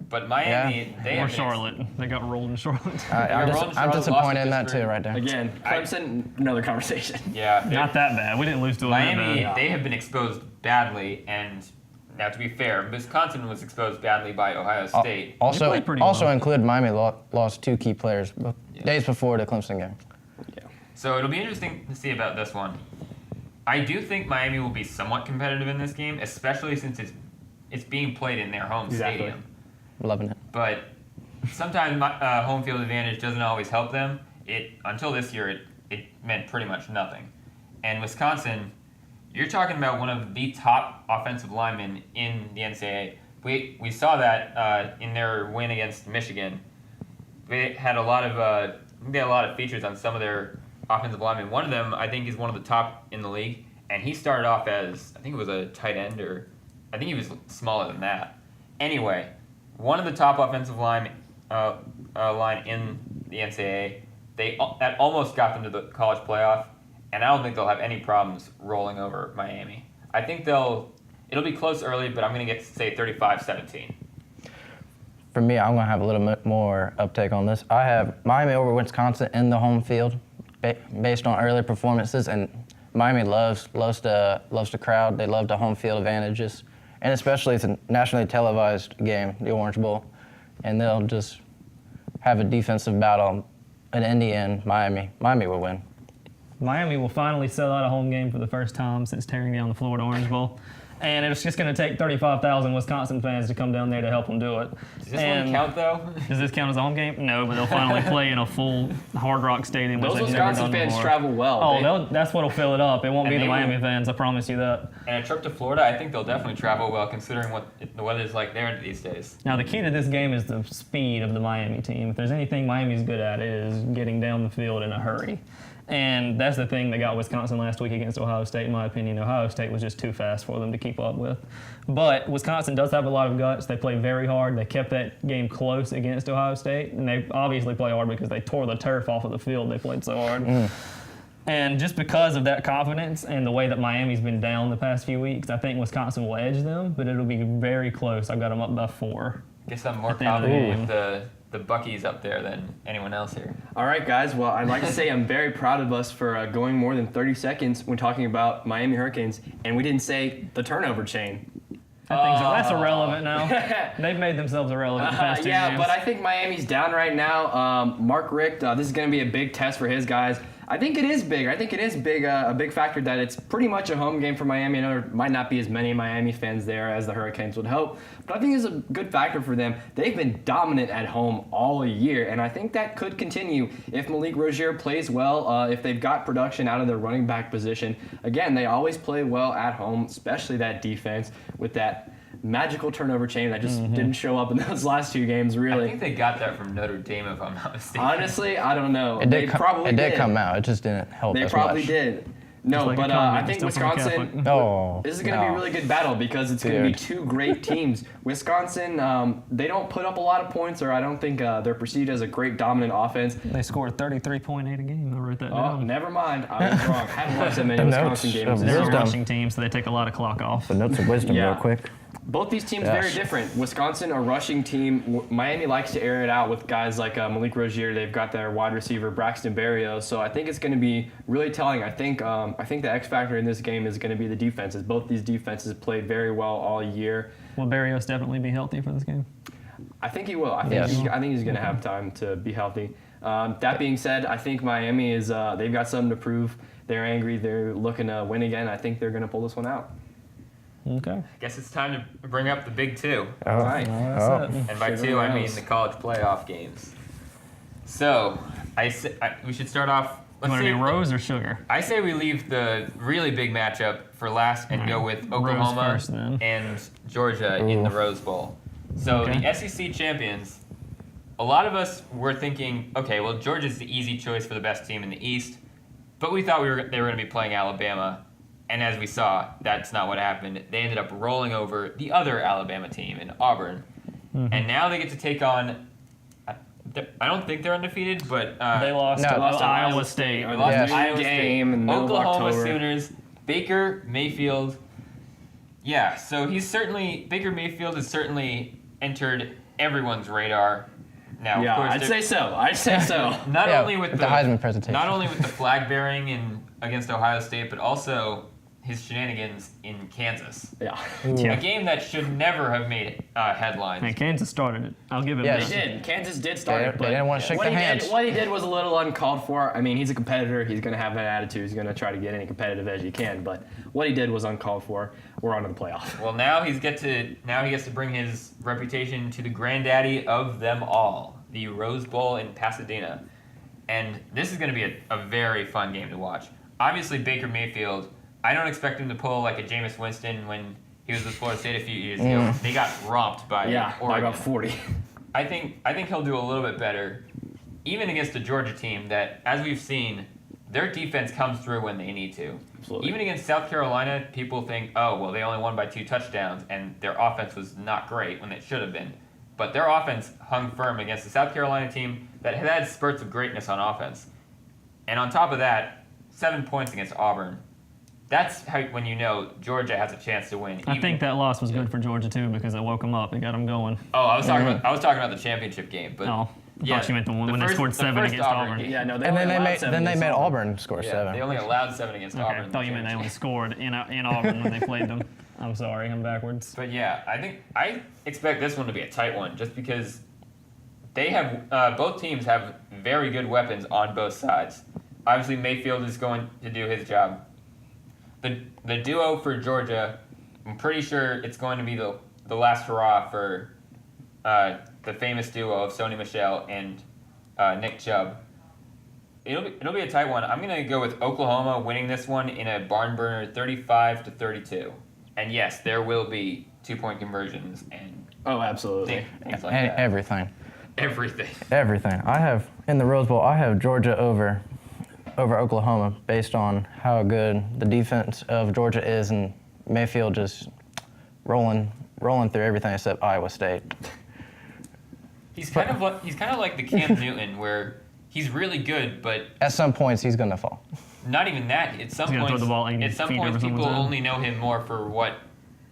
but Miami they Or have been Charlotte. They got rolled in Charlotte. I'm Charlotte disappointed in that lost to too, right there. again, Clemson, another conversation. Yeah, Not that bad. We didn't lose to them that Miami bad. they have been exposed badly, and now to be fair, Wisconsin was exposed badly by Ohio State. Also, played pretty also well. include Miami lost two key players days before the Clemson game. So it'll be interesting to see about this one. I do think Miami will be somewhat competitive in this game, especially since it's being played in their home Exactly. stadium. Loving it. But sometimes home field advantage doesn't always help them. Until this year, it meant pretty much nothing. And Wisconsin, you're talking about one of the top offensive linemen in the NCAA. We saw that in their win against Michigan. They had a lot of features on some of their offensive linemen. One of them, I think, is one of the top in the league, and he started off as, I think it was a tight end, or I think he was smaller than that. Anyway, one of the top offensive line in the NCAA. That almost got them to the college playoff, and I don't think they'll have any problems rolling over Miami. I think it'll be close early, but I'm going to say 35-17. For me, I'm going to have a little bit more uptake on this. I have Miami over Wisconsin in the home field based on early performances, and Miami loves the crowd. They love the home field advantages, and especially it's a nationally televised game, the Orange Bowl, and they'll just have a defensive battle. And in the end, Miami will win. Miami will finally sell out a home game for the first time since tearing down the Florida Orange Bowl. And it's just going to take 35,000 Wisconsin fans to come down there to help them do it. Does this one count, though? Does this count as a home game? No, but they'll finally play in a full Hard Rock Stadium. Those which they've never Wisconsin done fans before. travel well. Oh, that's what'll fill it up. It won't be And the they Miami will- fans, I promise you that. And a trip to Florida, I think they'll definitely travel well, considering what the weather's like there these days. Now, the key to this game is the speed of the Miami team. If there's anything Miami's good at, it is getting down the field in a hurry. And that's the thing that got Wisconsin last week against Ohio State, in my opinion. Ohio State was just too fast for them to keep up with. But Wisconsin does have a lot of guts. They play very hard. They kept that game close against Ohio State. And they obviously play hard because they tore the turf off of the field. They played so hard. And just because of that confidence and the way that Miami's been down the past few weeks, I think Wisconsin will edge them, but it'll be very close. I've got them up by 4. Guess I'm more At the end of the confident game. with the Buckies up there than anyone else here. All right, guys. Well, I'd like to say I'm very proud of us for going more than 30 seconds when talking about Miami Hurricanes, and we didn't say the turnover chain. That's irrelevant now. They've made themselves irrelevant the past 2 Yeah, games. but I think Miami's down right now. Mark Richt, this is going to be a big test for his guys. I think it is big. I think it is big, a big factor that it's pretty much a home game for Miami. I know there might not be as many Miami fans there as the Hurricanes would hope, but I think it's a good factor for them. They've been dominant at home all year, and I think that could continue if Malik Rozier plays well, if they've got production out of their running back position. Again, they always play well at home, especially that defense with that magical turnover chain that just didn't show up in those last 2 games, really. I think they got that from Notre Dame, if I'm not mistaken. Honestly, I don't know. It They did, probably it did come out. It just didn't help They as probably much. did. No, like a but comment, I think still from a Wisconsin. Catholic. Oh, This is going to be a no. really good battle because it's going to be Dude. 2 great teams. Wisconsin, they don't put up a lot of points, or I don't think they're perceived as a great dominant offense. They scored 33.8 a game. I wrote that Oh, down. never mind. I was wrong. I haven't watched that many The Wisconsin notes games. of this They're a year. wisdom. rushing team, so they take a lot of clock off. The notes of wisdom Yeah. real quick. Both these teams Yes. very different. Wisconsin, a rushing team. Miami likes to air it out with guys like Malik Rozier. They've got their wide receiver Braxton Berrios. So I think it's going to be really telling. I think the X factor in this game is going to be the defenses. Both these defenses played very well all year. Will Barrios definitely be healthy for this game? I think he will. I think Yes. I think he's going to have time to be healthy. That being said, I think Miami is they've got something to prove. They're angry. They're looking to win again. I think they're going to pull this one out. Okay. Guess it's time to bring up the big 2. Oh, Right. That's oh. it. And by Sugar 2, I mean Rose. the college playoff games. So, we should start off. You want to do Rose or Sugar? I say we leave the really big matchup for last and go with Oklahoma first, then. and Georgia in the Rose Bowl. So Okay. the SEC champions, a lot of us were thinking, okay, well Georgia's the easy choice for the best team in the East, but we thought they were going to be playing Alabama, and as we saw, that's not what happened. They ended up rolling over the other Alabama team in Auburn, and now they get to take on. I don't think they're undefeated, but They lost No. to Lost to Iowa State. They lost Yes. to Iowa game State. in the middle of Oklahoma October. Sooners. Baker Mayfield. Yeah, so Baker Mayfield has certainly entered everyone's radar. Now, Yeah, of course, I'd they're- say so. I'd say so. not Yeah, only with the Heisman presentation. not only with the flag bearing against Ohio State, but also his shenanigans in Kansas. Yeah. A game that should never have made headlines. Man, Kansas started it. I'll give it Yes. that. They did. Kansas did start They- it. But they didn't want to shake what their he hands. Did, what he did was a little uncalled for. I mean, he's a competitor. He's going to have that attitude. He's going to try to get any competitive edge he can. But what he did was uncalled for. We're on to the playoff. Well, now he gets to bring his reputation to the granddaddy of them all, the Rose Bowl in Pasadena, and this is going to be a very fun game to watch. Obviously, Baker Mayfield, I don't expect him to pull like a Jameis Winston when he was with Florida State a few years ago. They got romped by Yeah, by Oregon. about 40. I think he'll do a little bit better, even against a Georgia team that, as we've seen, their defense comes through when they need to. Absolutely. Even against South Carolina, people think, oh, well, they only won by 2 touchdowns, and their offense was not great when it should have been. But their offense hung firm against the South Carolina team that had spurts of greatness on offense. And on top of that, 7 points against Auburn. That's how, when you know Georgia has a chance to win. I think that loss was good for Georgia too because it woke them up. It got them going. Oh, I was talking about the championship game, but Oh, I yeah, thought you meant the one the when first- they scored the 7 first against Auburn Auburn. game. Yeah, no, they And only then they allowed made 7 then they against made Auburn. Auburn score yeah, 7. they only allowed 7 against Okay, Auburn. I in the thought you meant they only championship. scored in Auburn when they played them. I'm sorry, I'm backwards. But yeah, I expect this one to be a tight one, just because they have both teams have very good weapons on both sides. Obviously, Mayfield is going to do his job. The duo for Georgia, I'm pretty sure it's going to be the last hurrah for the famous duo of Sony Michel and Nick Chubb. It'll be a tight one. I'm gonna go with Oklahoma winning this one in a barn burner, 35-32. And yes, there will be 2-point conversions and Oh, absolutely. things like And that. everything. Everything. Everything. I have in the Rose Bowl. I have Georgia over Oklahoma based on how good the defense of Georgia is and Mayfield just rolling through everything except Iowa State. He's kind of like the Cam Newton, where he's really good, but At some points, he's gonna fall. not even that. At some He's gonna throw points, the ball 80 at some feet points, over people someone's head. only know him more for what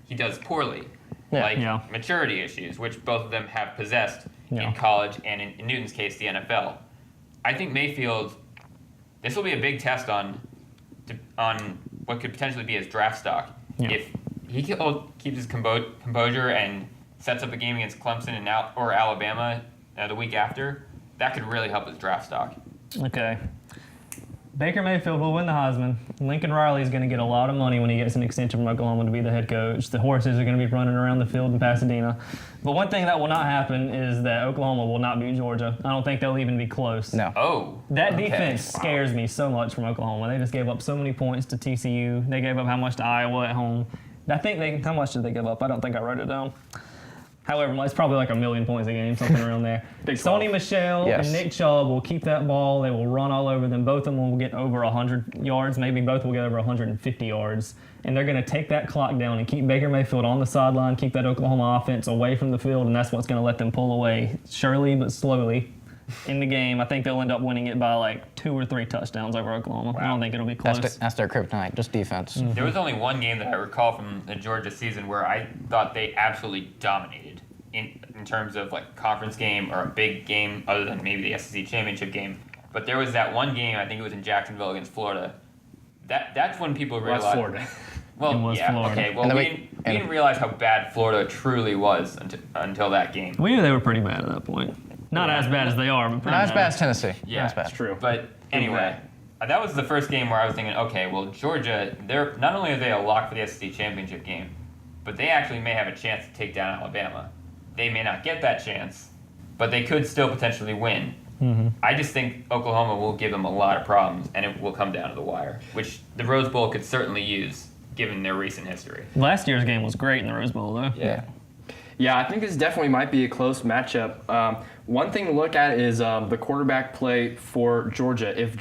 he does poorly, Yeah. like Yeah. maturity issues, which both of them have possessed Yeah. in college and in Newton's case, the NFL. I think Mayfield. This will be a big test on what could potentially be his draft stock. Yeah. If he keeps his composure and sets up a game against Clemson or Alabama the week after, that could really help his draft stock. Okay. Baker Mayfield will win the Heisman. Lincoln Riley is going to get a lot of money when he gets an extension from Oklahoma to be the head coach. The horses are going to be running around the field in Pasadena. But one thing that will not happen is that Oklahoma will not beat Georgia. I don't think they'll even be close. No. Oh. That okay. defense scares me so much from Oklahoma. They just gave up so many points to TCU. They gave up how much to Iowa at home. How much did they give up? I don't think I wrote it down. However, it's probably like 1 million points a game, something around there. Sony Michel Yes. and Nick Chubb will keep that ball. They will run all over them. Both of them will get over 100 yards. Maybe both will get over 150 yards. And they're going to take that clock down and keep Baker Mayfield on the sideline, keep that Oklahoma offense away from the field, and that's what's going to let them pull away, surely but slowly, in the game. I think they'll end up winning it by like 2 or 3 touchdowns over Oklahoma. I don't think it'll be close. That's their kryptonite, just defense. There was only one game that I recall from the Georgia season where I thought they absolutely dominated in terms of like conference game or a big game other than maybe the SEC championship game. But there was that one game, I think it was in Jacksonville against Florida. That's when people realized. West Florida. Well, It was yeah, Florida. okay. Well, we didn't realize how bad Florida truly was until that game. We knew they were pretty bad at that point. Not as bad as they are, but pretty Not as bad. bad as Tennessee. Yeah, Not as bad. That's true. But anyway, that was the first game where I was thinking, okay, well, Georgia, they're not only are they a lock for the SEC championship game, but they actually may have a chance to take down Alabama. They may not get that chance, but they could still potentially win. Mm-hmm. I just think Oklahoma will give them a lot of problems, and it will come down to the wire, which the Rose Bowl could certainly use, given their recent history. Last year's game was great in the Rose Bowl, though. Yeah. Yeah, I think this definitely might be a close matchup. One thing to look at is the quarterback play for Georgia. If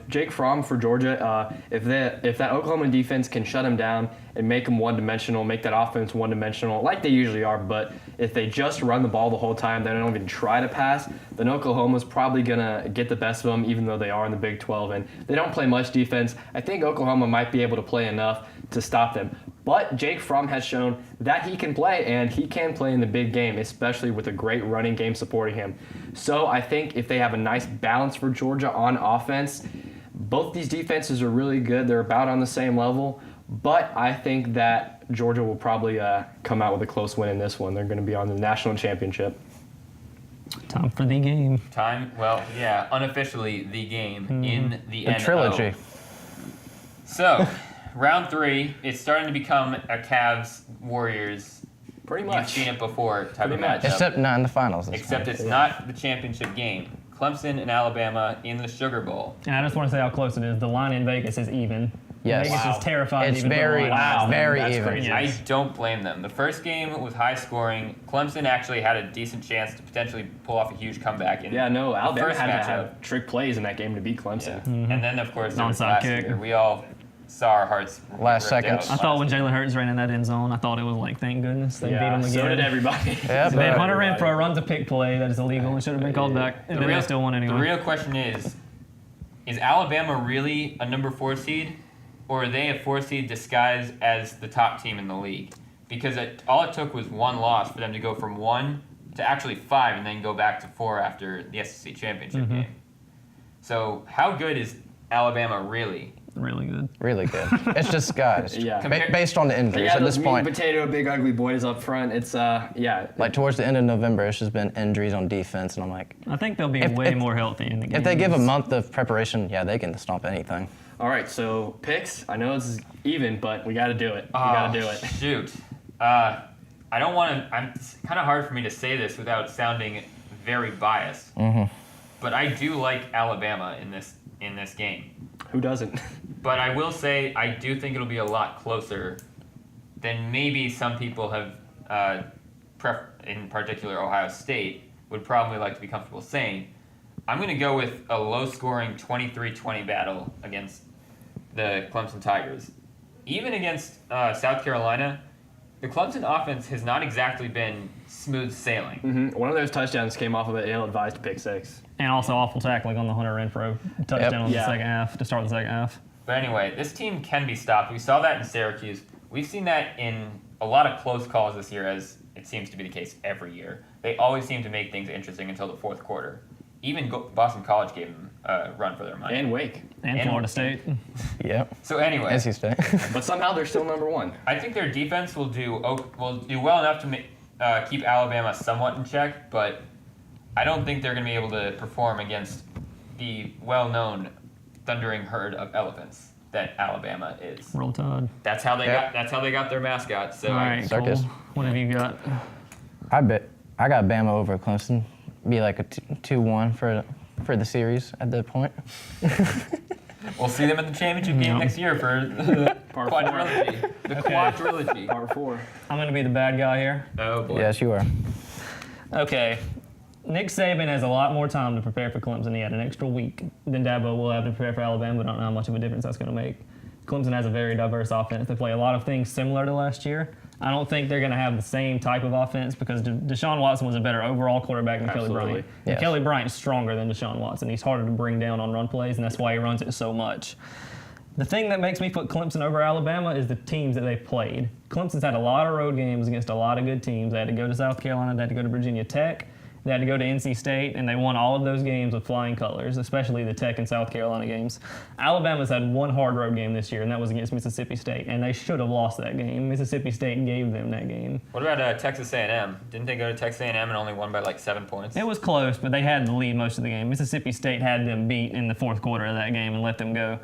Jake Fromm for Georgia, if that Oklahoma defense can shut him down and make him one-dimensional, make that offense one-dimensional, like they usually are, but if they just run the ball the whole time, they don't even try to pass, then Oklahoma's probably gonna get the best of them, even though they are in the Big 12 and they don't play much defense. I think Oklahoma might be able to play enough to stop them. But Jake Fromm has shown that he can play, and he can play in the big game, especially with a great running game supporting him. So I think if they have a nice balance for Georgia on offense, both these defenses are really good. They're about on the same level. But I think that Georgia will probably come out with a close win in this one. They're going to be on the national championship. Time for the game. Unofficially the game in the NO. trilogy. So, round 3, it's starting to become a Cavs Warriors. Pretty You've much. seen it before type Pretty of much. matchup. Except not in the finals. this Except time. it's not the championship game. Clemson and Alabama in the Sugar Bowl. And I just want to say how close it is. The line in Vegas is even. Yes. Vegas Wow. is terrified. It's even though very- the line is wow. very That's even. crazy. I don't blame them. The first game was high scoring. Clemson actually had a decent chance to potentially pull off a huge comeback. In Yeah, no, the Alabama first had to matchup. have trick plays in that game to beat Yeah. Clemson. And then, of course, there was Onside last kick. year. We all saw our hearts Last ripped seconds. out I thought when last year. Jalen Hurts ran in that end zone, I thought it was like, thank goodness they beat Yeah, him again. so did everybody. Yeah, They had but- Hunter Renfro run to pick play that is illegal and should have been called back, and then they still won anyway. The real question is Alabama really a number 4 seed, or are they a 4 seed disguised as the top team in the league? Because all it took was one loss for them to go from 1 to actually 5 and then go back to 4 after the SEC championship game. So how good is Alabama really? Really good. Really good. It's just guys. Yeah. Based on the injuries Yeah, at this those point. meat and potato, big ugly boys up front. It's Like towards the end of November, it's just been injuries on defense, and I'm like, I think they'll be If- way if- more healthy in the game. if they give a month of preparation, yeah, they can stomp anything. All right, so picks. I know it's even, but we got to do it. We got to do it. Shoot. I don't want to. It's kind of hard for me to say this without sounding very biased. But I do like Alabama in this game. Who doesn't? But I will say I do think it'll be a lot closer than maybe some people have, in particular Ohio State, would probably like to be comfortable saying. I'm going to go with a low-scoring 23-20 battle against the Clemson Tigers. Even against South Carolina, the Clemson offense has not exactly been smooth sailing. One of those touchdowns came off of an ill-advised pick six. And also awful tackling on the Hunter Renfro touchdown on the Yeah. second half to start the second half. But anyway, this team can be stopped. We saw that in Syracuse. We've seen that in a lot of close calls this year, as it seems to be the case every year. They always seem to make things interesting until the fourth quarter. Even Boston College gave them a run for their money. And Wake. And Florida State. Yep. So anyway, NC State. But somehow they're still number one. I think their defense will do well enough to keep Alabama somewhat in check, but I don't think they're going to be able to perform against the well-known thundering herd of elephants that Alabama is. Roll Tide. That's how they Yep. got their mascot. So All right, Circus. Cole, what have you got? I bet I got Bama over Clemson. Be like a 2-1 for the series at that point. we'll see them in the championship game next year for the Part four. quadrilogy. The Okay. quadrilogy. Part 4. I'm going to be the bad guy here. Oh boy. Yes, you are. Okay. Nick Saban has a lot more time to prepare for Clemson. He had an extra week than Dabo will have to prepare for Alabama, but I don't know how much of a difference that's going to make. Clemson has a very diverse offense. They play a lot of things similar to last year. I don't think they're going to have the same type of offense because Deshaun Watson was a better overall quarterback than Kelly Absolutely. Bryant. Yes. And Kelly Bryant's stronger than Deshaun Watson. He's harder to bring down on run plays, and that's why he runs it so much. The thing that makes me put Clemson over Alabama is the teams that they played. Clemson's had a lot of road games against a lot of good teams. They had to go to South Carolina, they had to go to Virginia Tech, they had to go to NC State, and they won all of those games with flying colors, especially the Tech and South Carolina games. Alabama's had one hard road game this year, and that was against Mississippi State, and they should have lost that game. Mississippi State gave them that game. What about Texas A&M? Didn't they go to Texas A&M and only won by like 7 points? It was close, but they had the lead most of the game. Mississippi State had them beat in the fourth quarter of that game and let them go.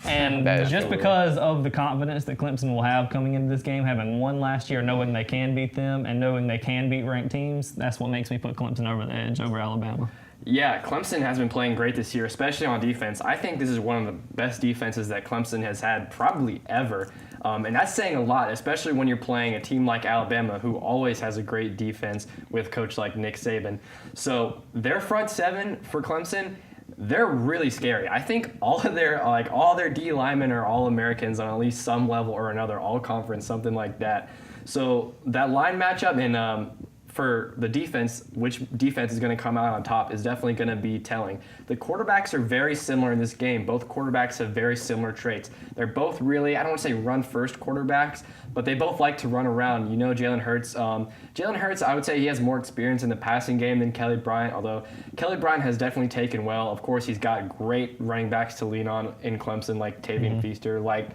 And That is just cool. because of the confidence that Clemson will have coming into this game, having won last year, knowing they can beat them, and knowing they can beat ranked teams, that's what makes me put Clemson over the edge over Alabama. Yeah, Clemson has been playing great this year, especially on defense. I think this is one of the best defenses that Clemson has had probably ever. And that's saying a lot, especially when you're playing a team like Alabama, who always has a great defense with a coach like Nick Saban. So their front seven for Clemson, they're really scary. I think all their D linemen are all Americans on at least some level or another, all conference, something like that. So that line matchup and for the defense, which defense is going to come out on top is definitely going to be telling. The quarterbacks are very similar in this game. Both quarterbacks have very similar traits. They're both really, I don't want to say run-first quarterbacks, but they both like to run around. You know Jalen Hurts. Jalen Hurts, I would say he has more experience in the passing game than Kelly Bryant, although Kelly Bryant has definitely taken well. Of course, he's got great running backs to lean on in Clemson, like Tavian Feaster, like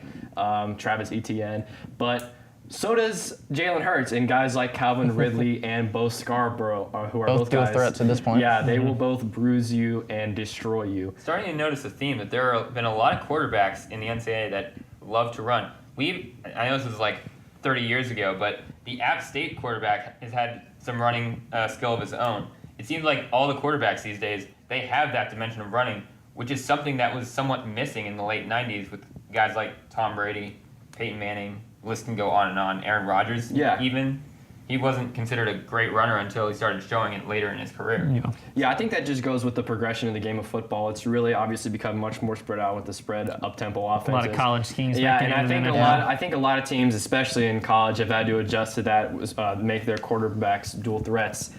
Travis Etienne. But so does Jalen Hurts and guys like Calvin Ridley and Bo Scarborough, who are both dual guys. threats at this point. Yeah, they will both bruise you and destroy you. Starting to notice a theme that there have been a lot of quarterbacks in the NCAA that love to run. I know this is like 30 years ago, but the App State quarterback has had some running skill of his own. It seems like all the quarterbacks these days, they have that dimension of running, which is something that was somewhat missing in the late 90s with guys like Tom Brady, Peyton Manning, list can go on and on. Aaron Rodgers, Yeah. even. He wasn't considered a great runner until he started showing it later in his career. Yeah, I think that just goes with the progression of the game of football. It's really obviously become much more spread out with the spread up-tempo offenses. A lot of college schemes. Yeah, making and it into the NFL. I think a lot of teams, especially in college, have had to adjust to that, make their quarterbacks dual threats.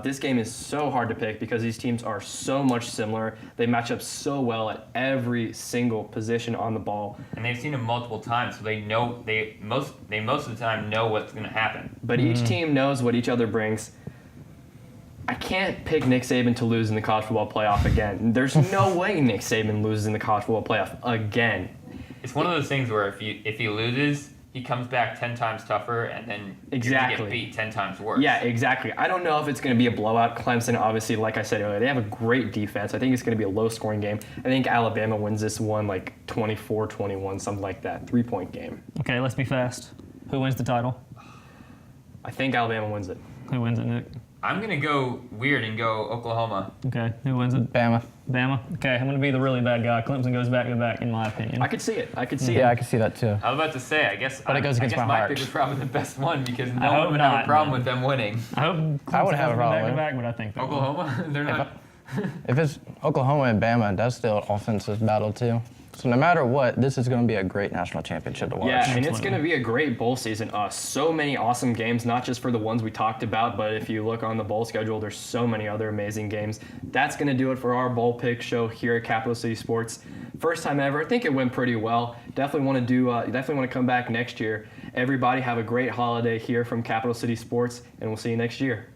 This game is so hard to pick because these teams are so much similar. They match up so well at every single position on the ball. And they've seen him multiple times, so they most of the time know what's going to happen. But each team knows what each other brings. I can't pick Nick Saban to lose in the college football playoff again. There's no way Nick Saban loses in the college football playoff again. It's one of those things where if he loses, he comes back 10 times tougher, and then Exactly. you're going to get beat 10 times worse. Yeah, exactly. I don't know if it's going to be a blowout. Clemson, obviously, like I said earlier, they have a great defense. I think it's going to be a low-scoring game. I think Alabama wins this one like 24-21, something like that. 3-point game. Okay, let's be fast. Who wins the title? I think Alabama wins it. Who wins it, Nick? I'm going to go weird and go Oklahoma. Okay, who wins it? Bama. Bama? Okay, I'm going to be the really bad guy. Clemson goes back-to-back, in my opinion. I could see it. I could see Yeah, I it. can see that too. I was about to say, I guess But it goes against my heart. pick is probably the best one because no I one hope would have not, a problem man. with them winning. I hope Clemson I would have a doesn't go problem with back-to-back, but I think they will. Oklahoma? They're not. If it's Oklahoma and Bama, that's still an offensive battle too. So no matter what, this is going to be a great national championship to watch. Yeah, and it's Absolutely. going to be a great bowl season. So many awesome games, not just for the ones we talked about, but if you look on the bowl schedule, there's so many other amazing games. That's going to do it for our bowl pick show here at Capital City Sports. First time ever. I think it went pretty well. Definitely want to come back next year. Everybody have a great holiday here from Capital City Sports, and we'll see you next year.